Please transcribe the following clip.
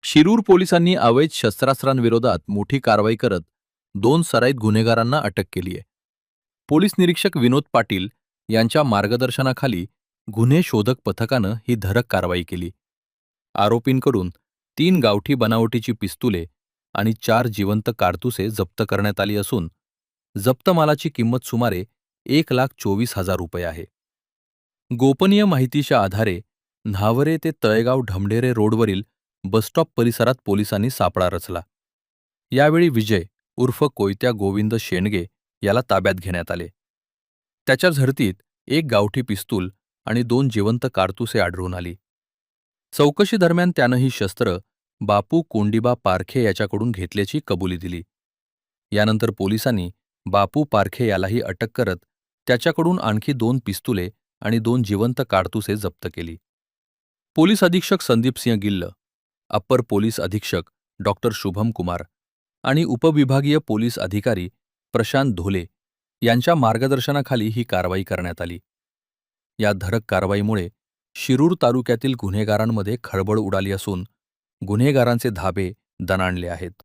शिरूर पोलिसांनी अवैध शस्त्रास्त्रांविरोधात मोठी कारवाई करत 2 सराईत गुन्हेगारांना अटक केली आहे. पोलीस निरीक्षक विनोद पाटील यांच्या मार्गदर्शनाखाली गुन्हे शोधक पथकानं ही धडक कारवाई केली. आरोपींकडून 3 गावठी बनावटीची पिस्तुले आणि 4 जिवंत कारतुसे जप्त करण्यात आली असून जप्त मालाची किंमत सुमारे ₹1,24,000 आहे. गोपनीय माहितीच्या आधारे न्हावरे ते तळेगाव ढमढेरे रोडवरील बसस्टॉप परिसरात पोलिसांनी सापळा रचला. यावेळी विजय उर्फ कोयत्या गोविंद शेंडगे याला ताब्यात घेण्यात आले. त्याच्या झडतीत 1 गावठी पिस्तूल आणि 2 जिवंत कारतुसे आढळून आली. चौकशीदरम्यान त्यानं ही शस्त्र बापू कोंडिबा पारखे याच्याकडून घेतल्याची कबुली दिली. यानंतर पोलिसांनी बापू पारखे यालाही अटक करत त्याच्याकडून आणखी 2 पिस्तुले आणि 2 जिवंत कारतुसे जप्त केली. पोलीस अधीक्षक संदीप सिंह गिल्ल, अप्पर पोलीस अधीक्षक डॉक्टर शुभम कुमार आणि उपविभागीय पोलीस अधिकारी प्रशांत धोले यांच्या मार्गदर्शनाखाली ही कारवाई करण्यात आली. या धडक कारवाईमुळे शिरूर तालुक्यातील गुन्हेगारांमध्ये खळबळ उडाली असून गुन्हेगारांचे धाबे दणाणले आहेत.